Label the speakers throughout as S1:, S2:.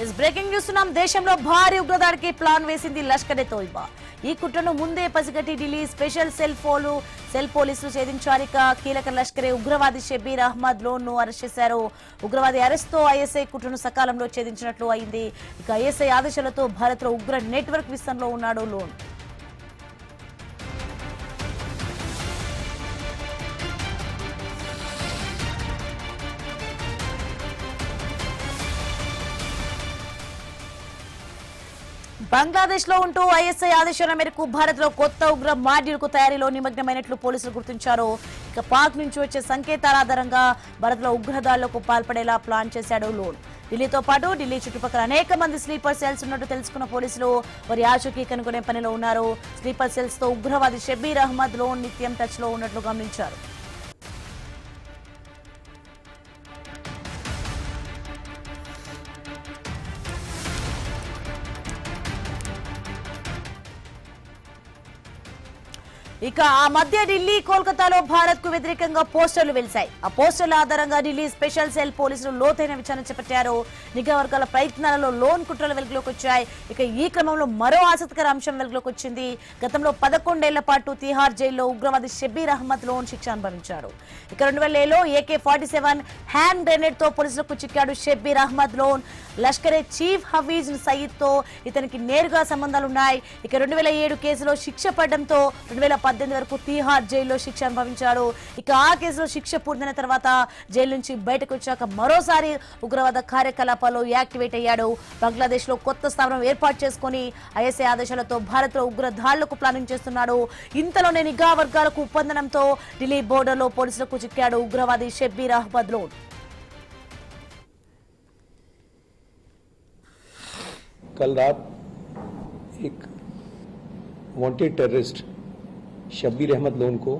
S1: इस బ్రేకింగ్ చూస్తున్నాం. దేశంలో భారీ ఉగ్రదాడికి ప్లాన్ వేసింది లష్కర్ ఎ తోయిబా. ఈ కుట్రను ముందే పసిగట్టి ఢిల్లీ స్పెషల్ సెల్ పోలీసులు ఛేదించారు. కీలక లష్కరే ఉగ్రవాది షబీర్ అహ్మద్ లోన్ ను అరెస్ట్ చేశారు. ఉగ్రవాది అరెస్ట్ తో ఐఎస్ఐ కుట్రను సకాలంలో ఛేదించినట్లు అయింది. ఇక ఐఎస్ఐ ఆదేశాలతో భారత్ లో ఉగ్ర నెట్వర్క్ విస్తరణలో ఉన్నాడు లోన్. బంగ్లాదేశ్ లో ఉంటూ ఐఎస్ఐ ఆదేశాల మేరకు భారత్ లో కొత్త ఉగ్ర మాడ్యూల్ కు తయారీలో నిమగ్నమైనట్లు పోలీసులు గుర్తించారు. ఇక పాక్ నుంచి వచ్చే సంకేతాల ఆధారంగా భారత్ లో ఉగ్రదాడులకు పాల్పడేలా ప్లాన్ చేశాడు లోన్. ఢిల్లీతో పాటు ఢిల్లీ చుట్టుపక్కల అనేక మంది స్లీపర్ సెల్స్ ఉన్నట్టు తెలుసుకున్న పోలీసులు వారి ఆచూకీ కనుగొనే పనిలో ఉన్నారు. స్లీపర్ సెల్స్ తో ఉగ్రవాది షబీర్ అహ్మద్ లోన్ నిత్యం టచ్ లో ఉన్నట్లు గమనించారు. ఇక ఆ మధ్య ఢిల్లీ కోల్కతాలో భారత్ కు వ్యతిరేకంగా పోస్టర్లు వెలిశాయి. ఆ పోస్టర్ల ఆధారంగా ఢిల్లీ స్పెషల్ సెల్ పోలీసులు లోతైన విచారణ చేపట్టారు. నిఘా వర్గాల ప్రయత్నాలలో లోన్ కుట్రలు వెలుగులోకి వచ్చాయి. ఇక ఈ క్రమంలో మరో ఆసక్తికర అంశం వెలుగులోకి వచ్చింది. గతంలో 11 ఏళ్ల పాటు తిహార్ జైల్లో ఉగ్రవాది షబీర్ అహ్మద్ లోన్ శిక్ష అనుభవించాడు. ఇక 2000లో AK-47 హ్యాండ్ గ్రెనేడ్ తో పోలీసులకు చిక్కాడు షబీర్ అహ్మద్ లోన్. లష్కరే చీఫ్ హఫీజ్ సయీద్ తో ఇతనికి నేరుగా సంబంధాలున్నాయి. ఇక 2007 కేసులో శిక్ష పడడంతో 2018 వరకు తిహార్ జైల్లో శిక్ష అనుభవించాడు. ఇక ఆ కేసులో శిక్ష పూర్తయిన తర్వాత జైలు నుంచి బయటకు వచ్చాక మరోసారి ఉగ్రవాద కార్యకలాపాల్లో యాక్టివేట్ అయ్యాడు. బంగ్లాదేశ్ లో కొత్త స్థావరం ఏర్పాటు చేసుకుని ఐఎస్ఐ ఆదేశాలతో భారత్ లో ఉగ్ర దాడులకు ప్లానింగ్ చేస్తున్నాడు. ఇంతలోనే నిఘా వర్గాలకు ఒప్పందనంతో ఢిల్లీ బోర్డర్ లో పోలీసులకు చిక్కాడు ఉగ్రవాది షబీర్ అహ్మద్ లోన్.
S2: कल रात एक वांटेड टेररिस्ट शब्बीर अहमद लोन को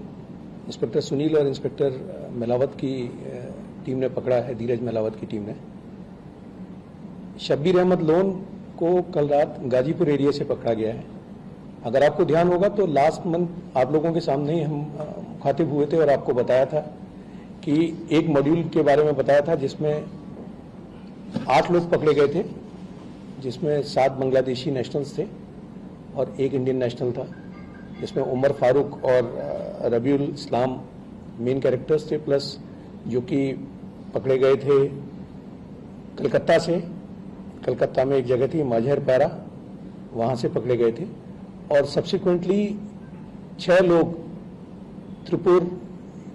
S2: इंस्पेक्टर सुनील और इंस्पेक्टर मेलावत की टीम ने पकड़ा है, धीरज मेलावत की टीम ने। शब्बीर अहमद लोन को कल रात गाजीपुर एरिया से पकड़ा गया है। अगर आपको ध्यान होगा तो लास्ट मंथ आप लोगों के सामने ही हम मुखातिब हुए थे और आपको बताया था कि एक मॉड्यूल के बारे में बताया था जिसमें 8 लोग पकड़े गए थे, जिसमें 7 बांग्लादेशी नेशनल्स थे और 1 इंडियन नेशनल था, जिसमें उमर फारूक और रबीउल इस्लाम मेन कैरेक्टर्स थे, प्लस जो कि पकड़े गए थे कलकत्ता से। कलकत्ता में एक जगह थी माझर पैरा, वहाँ से पकड़े गए थे। और सब्सिक्वेंटली 6 लोग त्रिपुर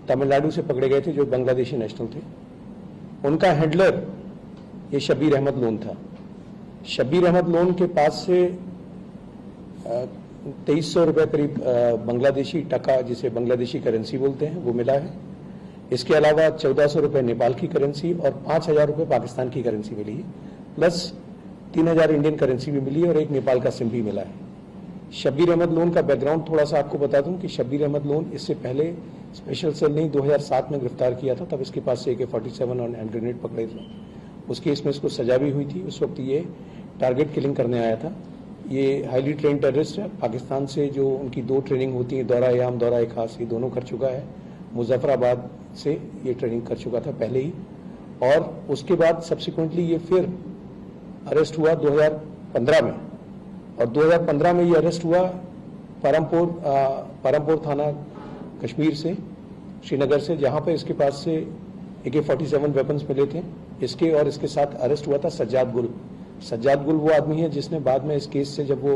S2: तमिलनाडु से पकड़े गए थे जो बांग्लादेशी नेशनल थे। उनका हैंडलर ये शब्बीर अहमद लोन था। शब्बीर अहमद लोन के पास से 2300 रुपये करीब बांग्लादेशी टका, जिसे बांग्लादेशी करेंसी बोलते हैं, वो मिला है। इसके अलावा 1400 रुपये नेपाल की करेंसी और 5000 रुपये पाकिस्तान की करेंसी मिली है, प्लस 3000 इंडियन करेंसी भी मिली और एक नेपाल का सिम भी मिला है। शब्बीर अहमद लोन का बैकग्राउंड थोड़ा सा आपको बता दूं कि शब्बीर अहमद लोन इससे पहले स्पेशल सेल ने 2007 में गिरफ्तार किया था, तब इसके पास से AK-47 और हैंड ग्रेनेड पकड़े थे। उस केस में इसको सजा भी हुई थी। उस वक्त ये टारगेट किलिंग करने आया था। ये हाईली ट्रेन टेररिस्ट है। पाकिस्तान से जो उनकी 2 ट्रेनिंग होती है, दौरा याम दौरा खास, ये दोनों कर चुका है। मुजफ्फराबाद से ये ट्रेनिंग कर चुका था पहले ही, और उसके बाद सब्सिक्वेंटली ये फिर अरेस्ट हुआ 2015 में। और 2015 में ये अरेस्ट हुआ परमपुर थाना कश्मीर से, श्रीनगर से, जहाँ पर इसके पास से AK-47 वेपन्स मिले थे। इसके और इसके साथ अरेस्ट हुआ था सज्जाद गुल वो आदमी है जिसने बाद में इस केस से जब वो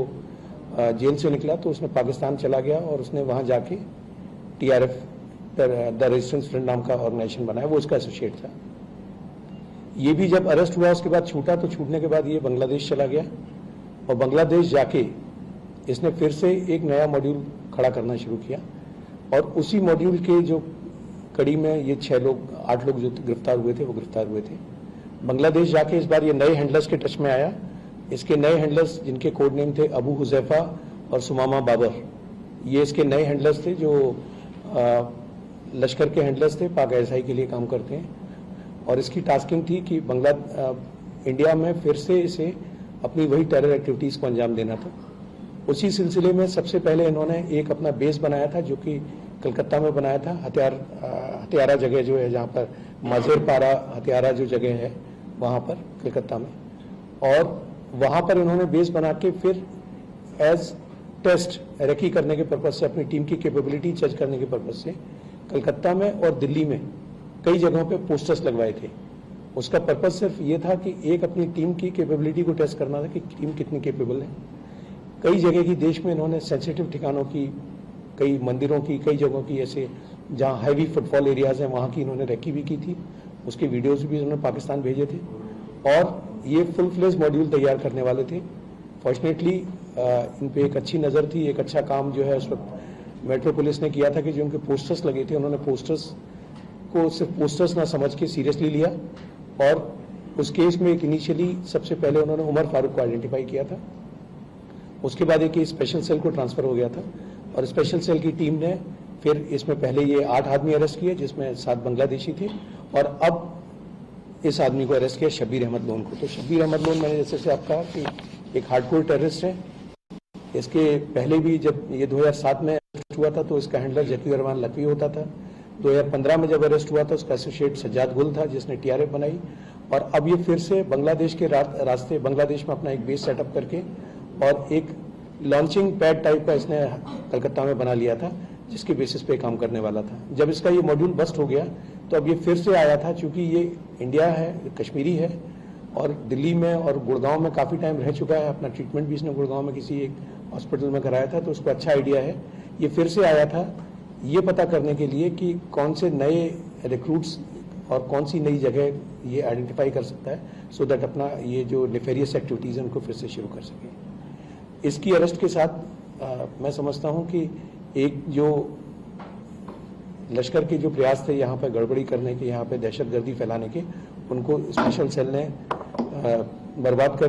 S2: जेल से निकला तो उसने पाकिस्तान चला गया और उसने वहाँ जाके TRF द रेजिस्टेंस फ्रंट नाम का ऑर्गेनाइजेशन बनाया, वो उसका एसोसिएट था। ये भी जब अरेस्ट हुआ उसके बाद छूटा, तो छूटने के बाद ये बांग्लादेश चला गया और बांग्लादेश जाके इसने फिर से एक नया मॉड्यूल खड़ा करना शुरू किया। और उसी मॉड्यूल के जो कड़ी में ये 8 लोग जो गिरफ्तार हुए थे वो गिरफ्तार हुए थे। बांग्लादेश जाके इस बार ये नए हैंडलर्स के टच में आया। इसके नए हैंडलर्स जिनके कोड नेम थे अबू हुजैफा और सुमामा बाबर, ये इसके नए हैंडलर्स थे जो लश्कर के हैंडलर्स थे, पाक ISI के लिए काम करते हैं। और इसकी टास्किंग थी कि इंडिया में फिर से इसे अपनी वही टेरर एक्टिविटीज़ को अंजाम देना था। उसी सिलसिले में सबसे पहले इन्होंने एक अपना बेस बनाया था जो कि कलकत्ता में बनाया था, हथियारा जगह जो है, जहाँ पर माझेर पारा हथियारा जो जगह है वहाँ पर कलकत्ता में। और वहां पर इन्होंने बेस बना के फिर एज टेस्ट रेकी करने के पर्पज से, अपनी टीम की कैपेबिलिटी जज करने के पर्पज से कलकत्ता में और दिल्ली में कई जगहों पे पोस्टर्स लगवाए थे। उसका पर्पज सिर्फ ये था कि एक अपनी टीम की कैपेबिलिटी को टेस्ट करना था कि टीम कितनी कैपेबल है। कई जगह की देश में इन्होंने सेंसिटिव ठिकानों की, कई मंदिरों की, कई जगहों की, ऐसे जहां हैवी फुटफॉल एरियाज हैं वहां की इन्होंने रेकी भी की थी। उसके वीडियोज भी इन्होंने पाकिस्तान भेजे थे और ये फुल फ्लेज मॉड्यूल तैयार करने वाले थे। फॉर्चुनेटली इन पे एक अच्छी नज़र थी, एक अच्छा काम जो है उस वक्त मेट्रो पुलिस ने किया था कि जो उनके पोस्टर्स लगे थे उन्होंने पोस्टर्स को सिर्फ पोस्टर्स ना समझ के सीरियसली लिया और उस केस में एक इनिशियली सबसे पहले उन्होंने उमर फारूक को आइडेंटिफाई किया था। उसके बाद एक स्पेशल सेल को ट्रांसफर हो गया था और स्पेशल सेल की टीम ने फिर इसमें पहले ये 8 आदमी अरेस्ट किए जिसमें 7 बांग्लादेशी थे और अब इस आदमी को अरेस्ट किया, शब्बीर अहमद लोन को। तो शब्बीर अहमद लोन, मैंने जैसे आपको कहा कि एक हार्डकोर टेररिस्ट है। इसके पहले भी जब ये 2007 में अरेस्ट हुआ था तो इसका हैंडलर जकीर रहमान लखवी होता था। 2015 में जब अरेस्ट हुआ था उसका एसोसिएट सज्जाद गुल था जिसने टीआरएफ बनाई और अब ये फिर से बांग्लादेश के रास्ते बांग्लादेश में अपना एक बेस सेटअप करके और एक लॉन्चिंग पैड टाइप का इसने कलकत्ता में बना लिया था जिसके बेसिस पे काम करने वाला था। जब इसका ये मॉड्यूल बस्ट हो गया तो अब ये फिर से आया था, चूंकि ये इंडिया है, कश्मीरी है और दिल्ली में और गुड़गांव में काफ़ी टाइम रह चुका है। अपना ट्रीटमेंट भी इसने गुड़गांव में किसी एक हॉस्पिटल में कराया था तो उसको अच्छा आइडिया है। ये फिर से आया था ये पता करने के लिए कि कौन से नए रिक्रूट्स और कौन सी नई जगह ये आइडेंटिफाई कर सकता है सो दैट अपना ये जो नेफेरियस एक्टिविटीज़ हैं उनको फिर से शुरू कर सके। इसकी अरेस्ट के साथ मैं समझता हूँ कि एक जो लश्कर के जो प्रयास थे यहाँ पे गड़बड़ी करने के, यहाँ पे दहशतगर्दी फैलाने के, उनको स्पेशल सेल ने बर्बाद कर